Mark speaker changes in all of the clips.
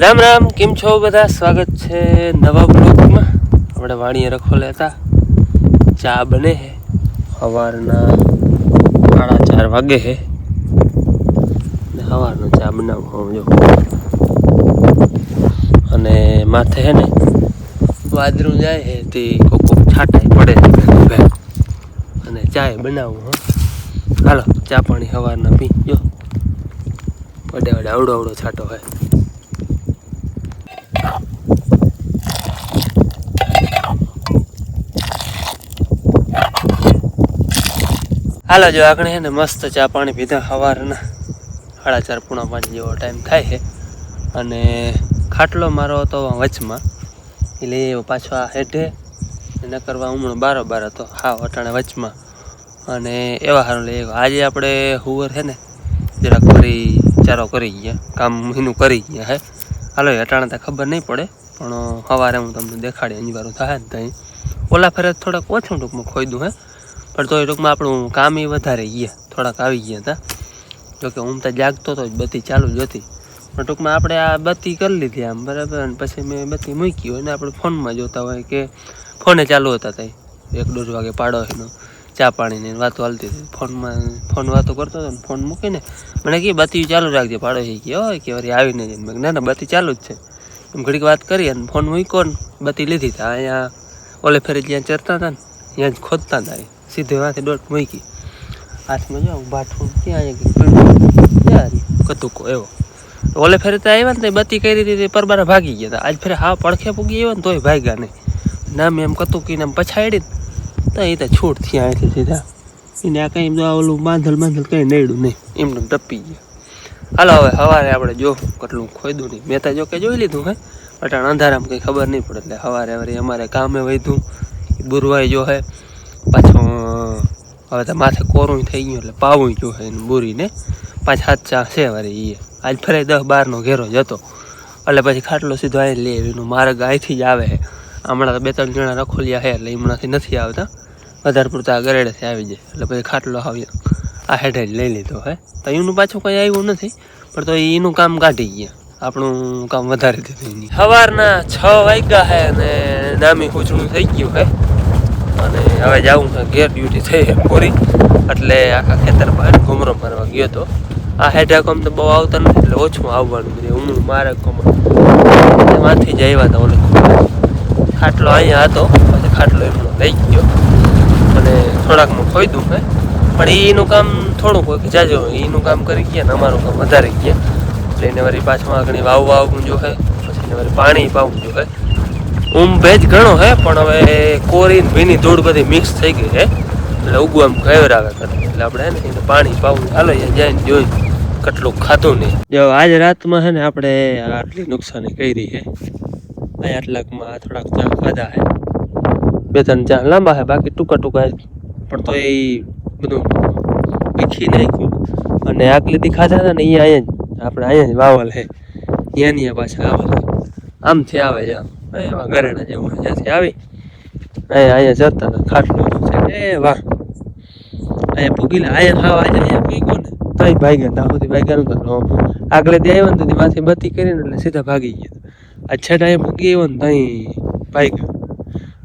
Speaker 1: રામ રામ, કેમ છો બધા? સ્વાગત છે નવા બ્લોગમાં. આપણે વાણીએ રખો લેતા ચા બને છે. સવારના 4:30 વાગે છે ને સવારનો ચા બનાવું જો. અને માથે હે ને વાદળું જાય છે તે કોક છાંટાઈ પડે છે અને ચાય બનાવું. હાલો ચા પાણી સવારના પી જો. વડે વડે આવડો છાંટો હોય. હાલો જો આપણે છે ને મસ્ત ચા પાણી પીધા સવારના 4:30 પોણા 5 જેવો ટાઈમ થાય છે. અને ખાટલો મારો હતો વચમાં એટલે એ પાછો આ હેઠે ન કરવા હમણાં બારો હતો હા અટાણે વચમાં. અને એવા સારું લે આજે આપણે હુવર છે ને જરાક ફરી ચારો કરી ગયા, કામ એનું કરી ગયા હે. હાલો અટાણે તો ખબર નહીં પડે પણ સવારે હું તમને દેખાડી અંજવારું થાય ને ત્યાં ઓલા ફેરે થોડાક ઓછું ટૂંકમાં ખોઈ દઉં હે. પણ તો એ ટૂંકમાં આપણું કામ એ વધારે ગયા, થોડાક આવી ગયા હતા. જોકે હું તો જાગતો હતો બત્તી ચાલુ જ હતી પણ ટૂંકમાં આપણે આ બત્તી કરી લીધી આમ બરાબર. અને પછી મેં બત્તી મૂકી હોય ને આપણે ફોનમાં જોતા હોય કે ફોને ચાલુ હતા ત્યાં 1-1.5 વાગે પાડો એનો ચા પાણીની વાતો હાલતી હતી. ફોન વાતો કરતો હતો ને ફોન મૂકીને મને કે બત્તી ચાલુ રાખજે પાડો છે કે હોય કે વળી આવીને જઈને મેં ના બત્તી ચાલુ જ છે એમ ઘડીક વાત કરી અને ફોન મૂક્યો ને બત્તી લીધી હતા. અહીંયા ઓલે ફેરે જ્યાં ચરતા હતા ને ત્યાં જ ખોદતા હતા સીધે વાંથી દોટ મૂકી હાથમાં જાઉં બાઠું ત્યાં કતુકો એવો. ઓલે ફેરે તો આવ્યા ને બત્તી કરી હતી પરબારા ભાગી ગયા હતા. આજ ફેરે હા પડખે પૂગી આવ્યો ને તોય ભાગ્યા નહીં. ના મેં એમ કતુકીને એમ પછાડી ને તો એ તો છૂટ થયા અહીંથી સીધા એને આ કંઈ ઓલું બાંધલ કંઈ નડ્યું નહીં એમને ટપી ગયા. હાલો હવે સવારે આપણે જો કેટલું ખોદ્યું નહીં. મેં તો જો કે જોઈ લીધું હે અટાણ અંધારામાં કંઈ ખબર નહીં પડે એટલે સવારે વળી અમારે કામે વધ્યું બુરવાઈ જો હે પાછું. હવે તો માથે કોરું થઈ ગયું એટલે પાવું જો હે બુરીને 5-7 ચા છે વળી એ આજ ફરે 10-12નો ઘેરો જ હતો એટલે પછી ખાટલો સીધો અહીં લે એનું માર્ગ અહીંથી જ આવે છે. હમણાં તો 2-3 જણા રખોલિયા છે એટલે હમણાંથી નથી આવતા, વધારે પૂરતા ગરેડેથી આવી જાય એટલે પછી ખાટલો આવી આ હેઠે જ લઈ લીધો હે. તો એનું પાછું કંઈ આવ્યું નથી પણ તો એનું કામ કાઢી ગયા, આપણું કામ વધારે દીધું. સવારના 6 વાગ્યા છે અને નામી ખૂચણું થઈ ગયું હે. અને હવે જાઉં ઘેર ડ્યુટી થઈ છે પૂરી એટલે આખા ખેતરમાં ઘૂમરો મારવા ગયો હતો. આ હેઠાકોમ તો બહુ આવતા નથી એટલે ઓછું આવવાનું હું મારે એમાંથી જ આવ્યા હતા. ઓલે ખાટલો અહીંયા હતો પછી ખાટલો એમનો લઈ ગયો અને થોડાકમાં ખોઈદું હે પણ એનું કામ થોડુંક હોય કે જાજો એનું કામ કરી ગયા ને અમારું કામ વધારે ગયા એટલે એને વળી પાછું આગળ વાવવું જો હે પછી એને વળી પાણી પાવું જો હે. ભેજ ઘણો હે પણ હવે કોરી ભીની ધૂળ બધી મિક્સ થઈ ગઈ હે એટલે ઉગવા આમ ઘેવરાવે કરે એટલે આપણે હે ને એને પાણી પાવું. હાલો અહીંયા જઈને જોઈ કેટલું ખાતું નહીં. જો આજ રાતમાં હે ને આપણે આટલી નુકસાની કરી છે. અહીંયા આટલાકમાં થોડાક ચા ખાધા હે 2-3 ચા લાંબા હે બાકી ટૂંકા પણ તો એ બધું પીખી નાખ્યું. અને આગલીથી ખાધા હતા ને અહીંયા આપણે અહીંયા જ વાવલ હે ત્યાંની પાછા આવેલ આમથી આવે છે એવા ઘરેણા જેવું જ્યાંથી આવી અહીંયા જતા હતા ખાટલો છે એ વાહ અહીંયા પૂગી લે અહીંયા ખાવા અહીંયા પૂગ્યો ને તઈ ભાગ્યા ત્યાં સુધી ભાગ્યા નતો. આગળ ત્યાં આવ્યો ને તો માથે બત્તી કરીને એટલે સીધા ભાગી ગયા. આ છેડા અહીંયા પૂગી આવ્યો ને ત્યાં ભાગ્યા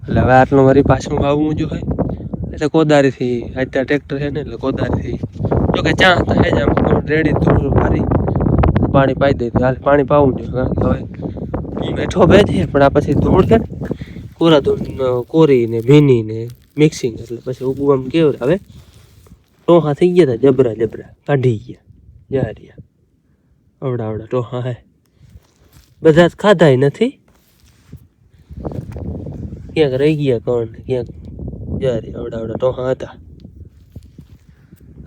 Speaker 1: એટલે હવે આટલું મારી પાછું વાવવું જો હોય એટલે કોદારીથી અત્યારે ટ્રેક્ટર છે ને એટલે કોદારીથી જો કે ચા હતા હે જ આમ રેડી થોડું મારી પાણી પાઈ દઈ હાલ પાણી પાવું જોઈએ કારણ કે હવે બેઠો બે છે પણ આ પછી ધૂળ છે ને કોરા ધૂળ કોરી ને ભીની ને મિક્સિંગ એટલે પછી ઉગવું આમ કેવું હવે ટોહા થઈ ગયા હતા જબરા કાઢી ગયા જારિયા આવડા ટોહા હે બધા જ ખાધા નથી ક્યાંક રહી ગયા કોણ ક્યાંક જારી આવડા ટોહા હતા.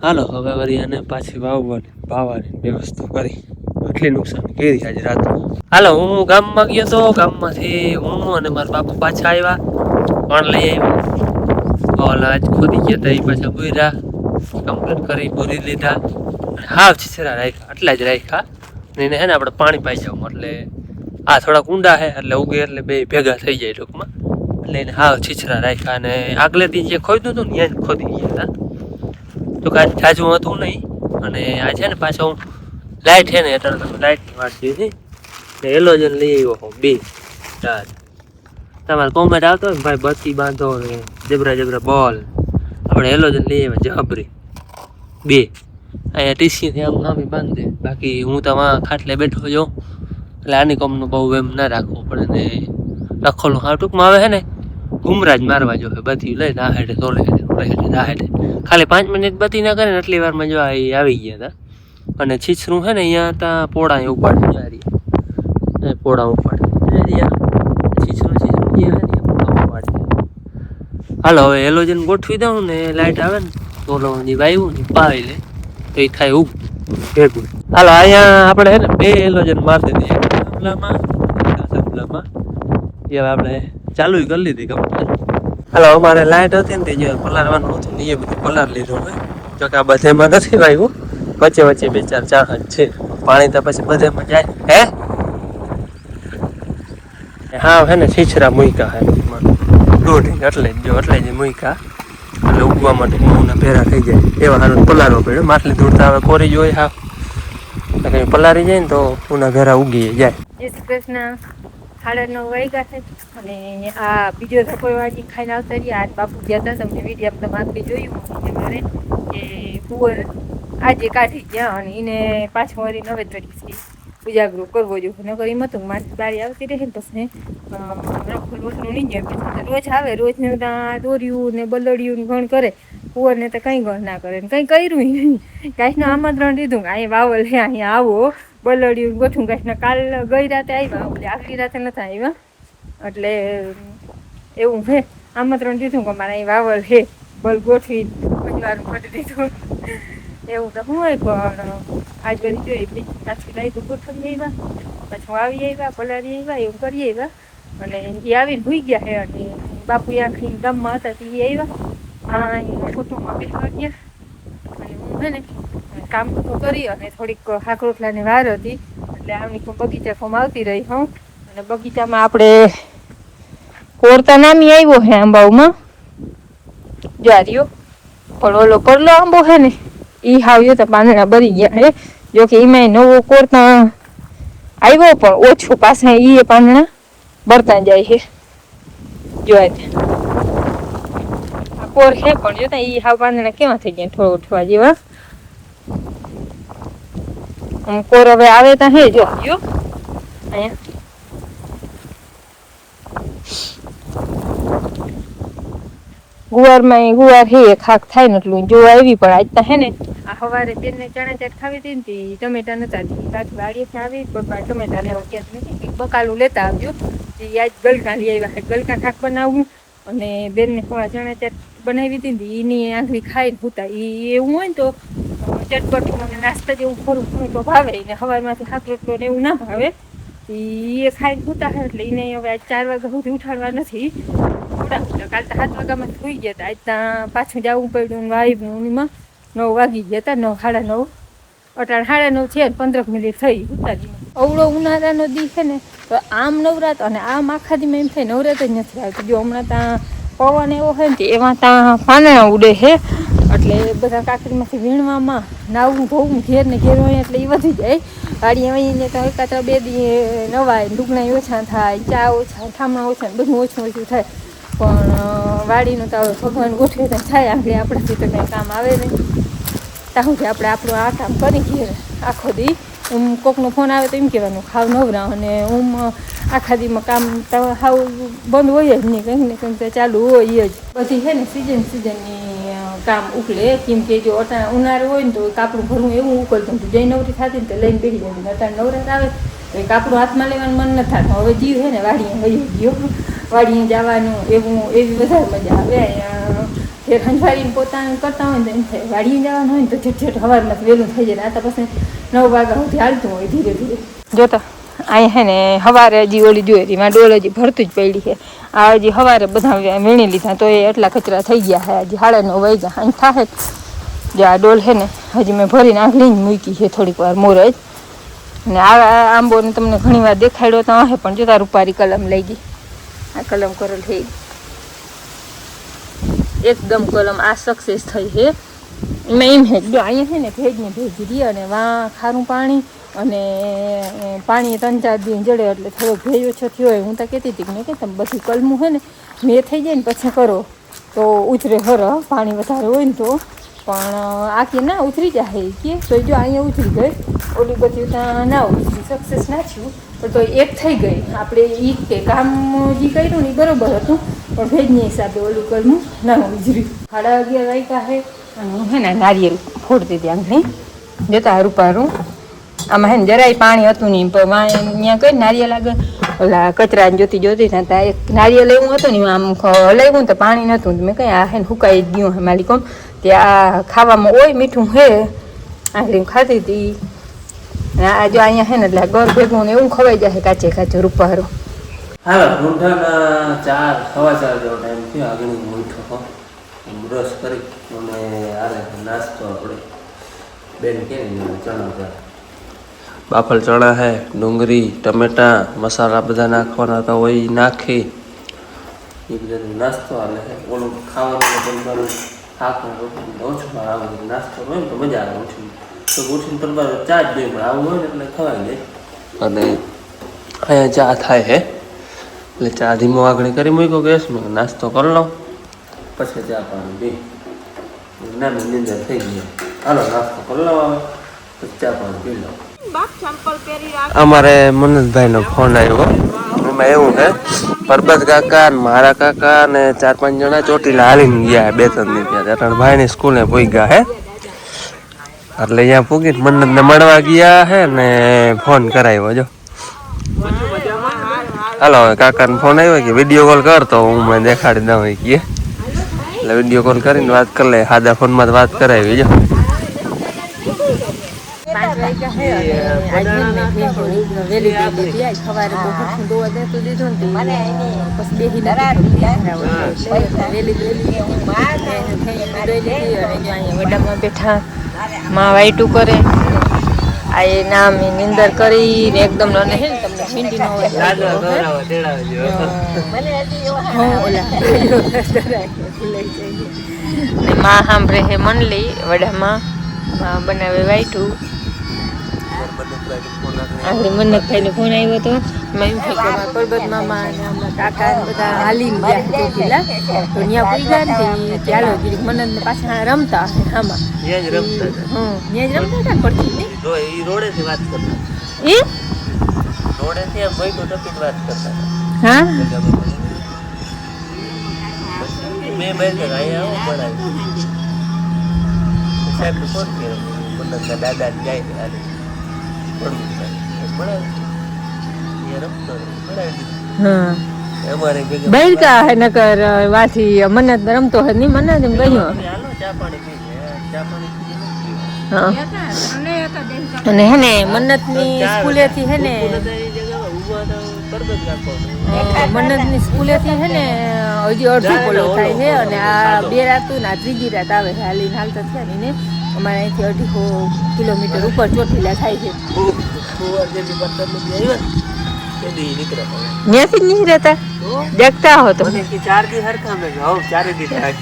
Speaker 1: હાલો હવે વળી આને પાછી વાવવાની વ્યવસ્થા કરી આટલી નુકસાન કરી આજે રાત. હાલો હું ગામમાં ગયો તો ગામમાંથી હું અને મારા બાપુ પાછા આવ્યા પણ લઈ આવ્યા ઓલા આજ ખોદી ગયા હતા એ પાછા બોર્યા કમ્પ્લીટ કરી બોરી લીધા અને હાવ છીછરા રાખ્યા આટલા જ રાખ્યા અને એને હે ને આપણે પાણી પાઈ જવું એટલે આ થોડાક ઊંડા છે એટલે ઉગે એટલે બે ભેગા થઈ જાય ટૂંકમાં એટલે એને હાવ છીછરા રાખ્યા. અને આગલેથી જે ખોદ્યું હતું ને ત્યાં જ ખોદી ગયા હતા તો કાંઈ જાજુ હતું નહીં. અને આ છે ને પાછો લાઇટ છે ને એટલે તમે લાઇટની વાટ જોઈ ને એલોજન લઈ આવ્યો હું 2 ચાર. તમારે કોમેન્ટ આવતો હોય ને ભાઈ બત્તી બાંધો ને જબરા બોલ, આપણે એલોજન લઈ આવ્યા જબરી 2. અહીંયા ટીસીથી આમ નામી બાંધી દે. બાકી હું તો ખાટલે બેઠો જો એટલે આની કોમનું બહુ એમ ના રાખવું પડે ને રખોલું હા ટૂંકમાં આવે છે ને ઘુમરા જ મારવા જો બધી લઈને આ હેઠે તોલે હેઠે આ હેઠે ખાલી 5 મિનિટ બધી ના કરે ને એટલી વારમાં જો આવી ગયા હતા. અને છીછરું છે ને અહીંયા ત્યાં પોળા ઉપાડે પોળા ઉપાડે છીછરું પોળા ઉપાડે. હાલો હવે એલોજન ગોઠવી દઉં ને લાઇટ આવે ને તો જે વાયુ ને પાવી લે તો એ થાય ઉભું ભેગું. હાલો અહીંયા આપણે છે ને 2 એલોજન મારી દીધી, એક સાંભલામાં એ હવે આપણે ચાલુ કરી લીધી કમ્પ્લીટ. હાલો અમારે લાઇટ હતી ને તે જે પલારવાનું હતું ને એ બધું પલાર લીધું હોય. જોકે આ બધેમાં નથી વાગ્યું, વચ્ચે 2-4 ચાહત છે. પાણી તો પછી બધેમાં જાય હા હે ને છીછરા મૂક્યા હે દોઢ એટલે જ મૂક્યા એટલે ઉગવા માટે ઘઉંના ભેરા થઈ જાય એવા હારું પલારવો પડ્યો. માટલી ધૂળતા હવે કોરી જોઈએ હા એટલે પલારી જાય ને તો ઉના ભેરા ઉગી જાય.
Speaker 2: જય શ્રી કૃષ્ણ. 9:30 વાગ્યા છે અને આ બીજો રસોઈ વાળી ખાઈને આવતા રહ્યા. આજ બાપુ ગયા હતા, તમને વિડીયો આપણે માગી જોયું મારે કે કુંવર આજે કાઢી ગયા અને એને પાછું વળી નવે તરીકે ઉજાગરો કરવો જોઈએ. નકર એમ હતું મારી બારી આવતી રહે ને પછી રખોલું નહીં જાય. રોજ આવે રોજ ને દોર્યું ને બલડ્યું ને ઘણ કરે. કુંવરને તો કંઈ ગણ ના કરે ને કંઈ કર્યું નહીં. કાંઈનું આમંત્રણ દીધું કે અહીંયા વાવલ હે અહીંયા આવો બલડ્યું ગોઠું કાંઈના કાલ ગઈ રાતે આવ્યા એટલે આગલી રાતે નતા આવ્યા એટલે એવું હે આમંત્રણ દીધું કે મારે અહીં વાવલ હે બલ ગોઠવી પરિવારનું કરી દીધું એવું તો હું હોય. પણ આજ બધી જોઈ પાછી લાવી તો ગોઠવી આવ્યા પછી આવી આવ્યા પલારી આવ્યા એવું કરી આવ્યા અને એ આવીને ભૂઈ ગયા હે. અને બાપુ આખી ગામમાં હતા તે આવ્યા કુટુંબમાં બેસવા ગયા અને હું હે ને કામ બધું કરી અને થોડીક હાક રોટલાની વાર હતી એટલે આમની બગીચા ફોમ આવતી રહી હું. અને બગીચામાં આપણે કોરતા નામી આવ્યો હે આંબાઓમાં જારીઓ પણ ઓલો પરલો આંબો હે ને એ હાવ્યો તો પાંદડા બરી ગયા હે. જો કે એમાં નવો કોરતા આવ્યો પણ ઓછું પાસે એ પાંદડા બરતા જાય છે. જોવા આ કોર હે પણ જોતા એ હાવ પાંદડા કેવા થઈ ગયા થોડો ઉઠવા જેવા. કોર હવે આવે તો હે જો અહીંયા ગુવારમાં ગુવાર હે ખાક થાય ને એટલું જોવા આવી. પણ આજ તો હે ને આ સવારે બેનને ચણા ચાટ ખાવી હતી ને ટમેટા નતા બાકી વાડીએથી આવી પણ ટમેટા લેવા ક્યાં નથી બકાલું લેતા આવ્યો. એ આજ ગલકા લઈ આવ્યા ગલકા શાક બનાવવું અને બેનને સવાર ચણા ચાટ બનાવી હતી ને એની આંખડી ખાઈને ભૂતા એ એવું હોય ને તો ચટપટું અને નાસ્તા જેવું થોડું ઘણું તો ભાવે ને સવારમાંથી શાક રોટલો ને એવું ના ભાવે. એ ખાઈને ભૂતા હોય એટલે એને હવે આજ 4 વાગ્યા સુધી ઉઠાડવા નથી. કાલ તો 7 વાગ્યામાં સુઈ ગયા હતા. આજ ત્યાં પાછું જવું પડ્યું વાઈફમાં 9 વાગી ગયા હતા 9:30 અટાણ 9:30 છે 15 મિનિટ થઈ ઉતારી. અવળો ઉનાળાનો દી છે ને તો આમ નવરાત અને આમ આખા દીમાં એમ થાય નવરાત જ નથી આવતી. જો હમણાં ત્યાં પવન એવો હોય ને એમાં ત્યાં પાંદડા ઉડે છે એટલે બધા કાકરીમાંથી વીણવામાં નાવું ધોવું ઘેર ને ઘેર હોય એટલે એ વધી જાય. વાડી આવીને તો એકાદ 2 દી નવાય ડુગણા ઓછા થાય ચા ઓછા ઠામણા ઓછા બધું ઓછું થાય. પણ વાડીનું તો હવે ભગવાન ગોઠવે તો થાય આગળ આપણાથી તો કંઈ કામ આવે નહીં. તાહુથી આપણે આપણું આ કામ કરી ઘેર આખો દી કોકનો ફોન આવે તો એમ કહેવાનું ખાવ નવરા અને આખા દીમાં કામ હાવ બંધ હોય જ નહીં કંઈક ને કંઈક તો ચાલુ હોય જ. બધી છે ને સિઝનની કામ ઉકલે કેમ કે જો ઉનાળો હોય ને તો કાપડું ભરવું એવું ઉકલતું હતું. જઈ નવરી થતી ને તો લઈને બેસી જતી. અત્યારે નવરાત આવે તો એ કાપડું હાથમાં લેવાનું મન ન થતું. હવે જીવ છે ને વાડીએ વહી ગયો વાડીએ જવાનું એવી વધારે મજા આવે. ઘેર હંજવારીને પોતાનું કરતા હોય ને તો એમ થાય વાડીએ જવાનું હોય ને તો ઝટ સવારમાં વહેલું થઈ જાય. આ તો પછી 9 વાગ્યા સુધી હાલતું હોય ધીરે ધીરે. જોતા અહીંયા છે ને સવારે હજી ઓલી જોઈ હતી મારી ડોલ હજી ભરતું જ પડી છે. આ હજી સવારે બધા વીણી લીધા તો એ એટલા કચરા થઈ ગયા છે. હજી 9:30 વાગ્યા અહીં થાય જો આ ડોલ છે ને હજી મેં ભરીને આંગળીને મૂકી છે થોડીક વાર મોરજ. અને આ આંબોને તમને ઘણી વાર દેખાડ્યો તો હે પણ જોતા રૂપારી કલમ લઈ ગઈ. આ કલમ કરેલ થઈ એકદમ કલમ આ સક્સેસ થઈ છે. એમાં એમ હે જો અહીંયા છે ને ભેજ રહી અને વાં ખારું પાણી અને પાણી 3-4 દી જડે એટલે થોડો ભેજ ઓછો થયો હોય. હું તો કહેતી હતી કે મેં કે તમે બધી કલમું હોય ને મેં થઈ જાય ને પછી કરો તો ઉતરે પાણી વધારે હોય ને તો. પણ આ કે ના ઉતરી જાય કે તો જો અહીંયા ઉતરી ગઈ, ઓલી બધી ત્યાં ના ઉતરી, સક્સેસ ના થયું પણ તો એક થઈ ગઈ. આપણે એ કે કામ જે કર્યું ને એ બરાબર હતું પણ ભેજની હિસાબે ઓલું કલમું ના ઉજર્યું. 11:30 વાગ્યા છે અને હું હે ને નારિયેલ ફોડતી હતી આમ જતા રૂપારું. આમાં હે ને જરાય પાણી હતું નહીં પણ અહીંયા કઈ નારિયેલ આગળ ઓલા કચરા જોતી હતા એક નારિયેલ એવું હતું ને આમ હલાવ્યું તો પાણી નહોતું. મેં કઈ આ હે ને સુકાઈ જ ગયું માલિકો ત્યાં ખાવામાં ઓય મીઠું હે આંગળી ખાતી હતી. આ જો અહીંયા હે ને એટલે ઘર ભેગું ને એવું ખવાઈ જાય કાચે કાચે રૂપારું.
Speaker 1: હાલો ઊંધાના 4:15 જેવો ટાઈમ થયો. આગળ મીઠો બ્રશ કરી અને આરે નાસ્તો આપણે બેન કે ચણા બાફલ ચણા હે, ડુંગળી, ટમેટા, મસાલા બધા નાખવાના હતા હોય નાખી એ બધા નાસ્તો હાલે છે. ઓલું ખાવાનું પણ શાક ઓછું આવે નાસ્તો હોય ને તો મજા આવે. ઓછું તો ઉઠીને પર ચા જ જોઈએ પણ આવું હોય ને એટલે ખવાય જાય. અને અહીંયા ચા થાય છે એટલે ચા ધીમો આગળ કરી મૂક્યો ગેસમાં, નાસ્તો કરી લઉં પછી ચા પાણી પી નાની નિંદર થઈ ગઈ. હાલો નાસ્તો કરી લઉં આવે પછી ચા પાણી પી લઉં. અમારે મનોજભાઈનો ફોન આવ્યો. એમાં એવું છે પરબત કાકા ને મારા કાકા ને 4-5 જણા ચોટીલા હાલીને ગયા 2-3 દી ત્યાં રણભાઈની સ્કૂલે પૂગ્યા હે એટલે અહીંયા પૂગીને મન્નતને મળવા ગયા હે ને ફોન કરાવ્યો. જો હાલો હવે કાકાને ફોન આવ્યો કે વિડીયો કોલ કર તો હું મને દેખાડી દઉં કે એટલે વિડીયો કોલ કરીને વાત કરી લે. સાદા ફોનમાં જ વાત કરાવી. જો
Speaker 2: 5 વાગ્યા છે અને આજે વેલી દીધી આજ સવારે બહુ દોવા દેતું દીધું ને પછી બેસી વેલી અહીંયા વડામાં બેઠા માં વાઈટું કરે આ એ નામ નિંદર કરીને એકદમ ને તમને હિન્દી નો માં સાંભળે હે મનલી વડામાં બનાવે વાઈટું. આગળ મન્નતભાઈ નો ફોન આવ્યો હતો. પરબત મામા અને આમાં કાકા બધા હાલીને ગયા ચોટીલા તો ત્યાં પૂઈ ગયા ને ચાલો મન્નત પાછા રમતા આમાં ત્યાં જ રમતા હતા પડતી રોડેથી વાત કરતા એ રોડેથી ભાઈ ટોપિક વાત કરતા. હા મેં ભાઈ અહીંયા આવો બનાવી સાહેબ ફોન કર્યો મન્નતના દાદા જાય બેલકા હે નકર વાથી મન્નત રમતો હે ની મન્નત એમ ગયો અને હે ને મન્નત ની સ્કૂલે થી હે ને મન્નત ની સ્કૂલે થી હે ને હજી અડધો પોલો થાય છે અને આ 2 રાતું ના 3જી રાત આવે છે હાલીને હાલતા થયા ને અમારે અહીંથી 2.5 કિલોમીટર ઉપર ચોટીલા થાય છે. ત્યાંથી જ નહીં રહેતા જગતા હો તો 4 દી હરખા મેં જાઓ 4 દી થાય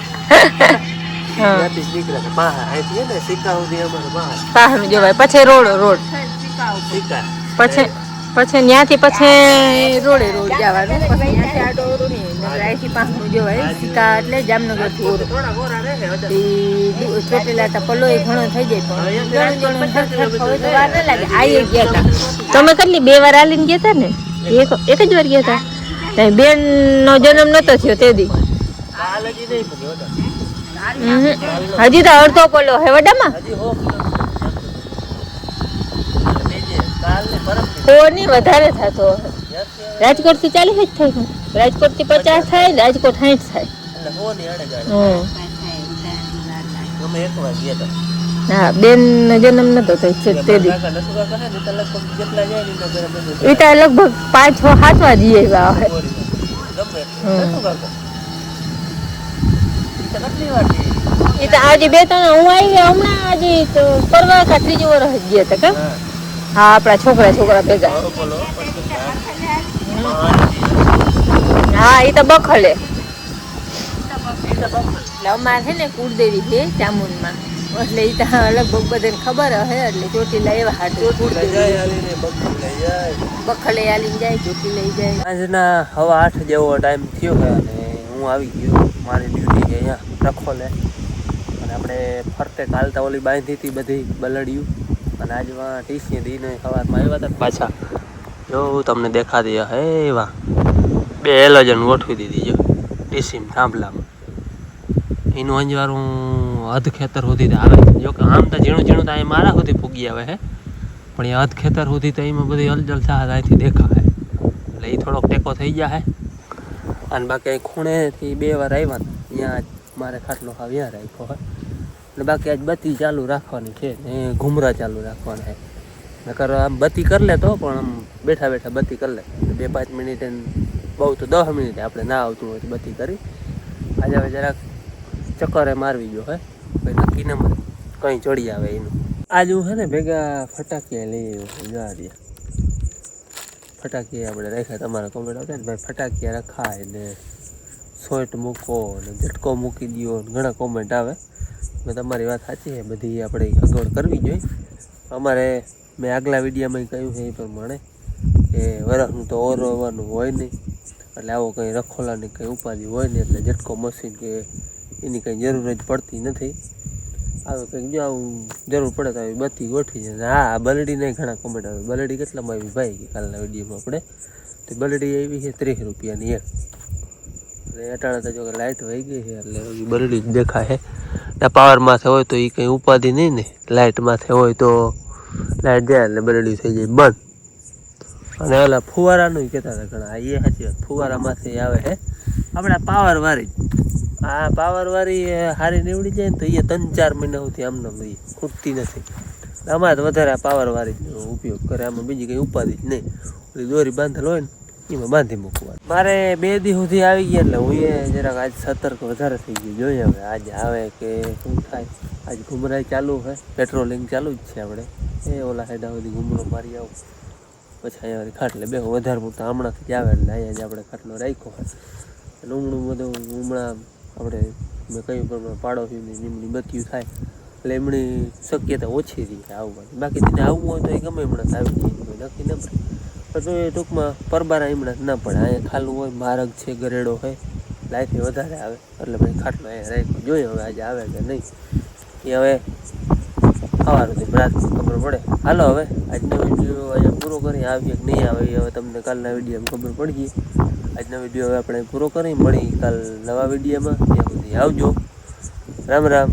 Speaker 2: ત્યાંથી જ નીકળ્યા બહાર અહીંથી ને સિક્કા સુધી અમારે બહાર જવાય પછી રોડ પછી ત્યાંથી પછી રોડ જવાનું પછી ત્યાંથી આડો અહીંથી પાછું જવાય સિક્કા એટલે જામનગર થી ચોટીલા તો પલો ઘણો થઈ જાય પણ વાર ના લાગે. આવી ગયા હતા તમે કેટલી 2 વાર હાલીને ગયા હતા ને એક જ વાર ગયા હતા. બેન નો જન્મ નતો થયો તે દી હજી તો અડધો પલો હે વડામાં કોની વધારે થતો રાજકોટ થી 40 જ થાય રાજકોટ થી 50 થાય રાજકોટ 60 થાય. હા બેન જન્મ નતો થયો તે દી એ તો લગભગ 5-6-7 વાર જઈ આવ્યા એ તો આજે 2-3 હું આવી હમણાં હજી તો પરવા કા 3જી વર્ષ ગયા હતા કા. હા આપણા છોકરા ભેગા હા એ તો બખલે એટલે અમારે છે ને કુળદેવી છે ચામુંડમાં એટલે એ ત્યાં લગભગ બધાને ખબર હશે એટલે ચોટીલા એવા હાટું બખલે આલીને જાય ચોટી લઈ જાય.
Speaker 1: આજના 8:30 જેવો ટાઈમ થયો છે અને હું આવી ગયો મારી ડ્યુટી છે અહીંયા રખોલે. અને આપણે ફરતે કાલતા ઓલી બાંધી હતી બધી બલડિયું અને આજમાં ટીસી દીને સવારમાં આવ્યા હતા પાછા. જો તમને દેખાતી હે એવા 2 એલોજન ગોઠવી દીધી જો ટીસી થાંભલામાં. એનું અંજવારું અધ ખેતર સુધી આવે. જો કે આમ તો ઝીણું ઝીણું તો અહીં મારા સુધી પૂગી આવે છે પણ એ અધ ખેતર સુધી તો એમાં બધી હલચલ થાય અહીંથી દેખાય એટલે એ થોડોક ટેકો થઈ જાય. અને બાકી અહીં ખૂણેથી 2 વાર આવ્યા ને ત્યાં મારે ખાટલો ખાવ ત્યાં રાખ્યો હોય એટલે બાકી આજ બત્તી ચાલુ રાખવાની છે ને ઘૂમરા ચાલુ રાખવાના છે. નકર આમ બત્તી કરી લે તો પણ આમ બેઠા બેઠા બત્તી કરી લે 2-5 મિનિટ બહુ તો 10 મિનિટે આપણે ના આવતું હોય તો બત્તી કરી. આજે હવે જરાક ચક્કરે મારવી ગયો હે ભાઈ નક્કી ન મળે કંઈ ચડી આવે એનું. આજ હું છે ને ભેગા ફટાકિયા લઈ આવ્યો. ફટાકિયા આપણે રાખ્યા તમારા કોમેન્ટ આવતા ને ભાઈ ફટાકિયા રખાય ને સોઈટ મૂકો ને ઝટકો મૂકી દો ને ઘણા કોમેન્ટ આવે. મેં તમારી વાત સાચી છે બધી આપણે અગવડ કરવી જોઈએ. અમારે મેં આગલા વિડીયોમાં કહ્યું છે એ પ્રમાણે કે વરસનું તો ઓરવાનું હોય નહીં એટલે આવો કંઈ રખોલાની કંઈ ઉપાધિ હોય નહીં એટલે ઝટકો મશીન કે એની કંઈ જરૂર જ પડતી નથી. આવે કંઈક જો આવું જરૂર પડે તો આવી બત્તી ગોઠવી છે. હા બલડીને ઘણા કોમેન્ટ આવે બલડી કેટલામાં આવી ભાઈ કે કાલના વિડીયોમાં આપણે તો બલડી આવી છે 30 રૂપિયાની એક. એટલે અટાણે તો જો કે લાઇટ વહી ગઈ છે એટલે બલડી જ દેખાય છે. પાવર માથે હોય તો એ કંઈ ઉપાધિ નહીં ને લાઇટ માથે હોય તો લાઇટ જાય એટલે બલડી થઈ જાય બંધ. અને ઓલા ફુવારાનું કહેતા હતા ઘણા એ સાચી વાત ફુવારામાંથી આવે છે આપણા પાવરવાળી. આ પાવરવાળી સારી નીવડી જાય ને તો એ 3-4 મહિના સુધી આમને બધી ખૂટતી નથી. આમાં તો વધારે પાવરવાળી ઉપયોગ કરે આમાં બીજી કંઈ ઉપાધિ જ નહીં. ઓલી દોરી બાંધેલ હોય ને એમાં બાંધી મૂકવાની. મારે 2 દી સુધી આવી ગયા એટલે હું એ જરાક આજ સતર્ક વધારે થઈ ગયું. જોઈએ હવે આજે આવે કે શું થાય. આજ ઘુમરાઈ ચાલુ છે પેટ્રોલિંગ ચાલુ જ છે આપણે એ ઓલા સાઈડ સુધી ઘુમરો મારી આવું પછી અહીંયા ખાટલે બે વધારે પૂરતા હમણાંથી જ આવે એટલે અહીંયા જ આપણે ખાટલો રાખ્યો હોય. લૂમણું બધું હમણાં આપણે મેં કહ્યું પ્રમાણે પાડોશીની લીમડી બત્યું થાય એટલે એમની શક્યતા ઓછી રહી છે આવવાની. બાકી તેને આવવું હોય તો એ ગમે હમણાં આવી જાય કોઈ નક્કી ન પડે. પણ એ ટૂંકમાં પરબારા હમણાં ના પડે અહીંયા ખાલું હોય માર્ગ છે ગરેડો હોય લાઈફે વધારે આવે એટલે ભાઈ ખાટલો અહીંયા રાખ્યો. જોઈએ હવે આજે આવે કે નહીં એ હવે સવારથી રાતની ખબર પડે. હાલો હવે આજનો વિડીયો અહીંયા પૂરો કરી આવીએ કે નહીં આવે હવે તમને કાલના વિડીયોમાં ખબર પડી ગઈ. આજનો વિડીયો હવે આપણે પૂરો કરી મળી કાલ નવા વિડીયોમાં. ત્યાં સુધી આવજો. રામ રામ.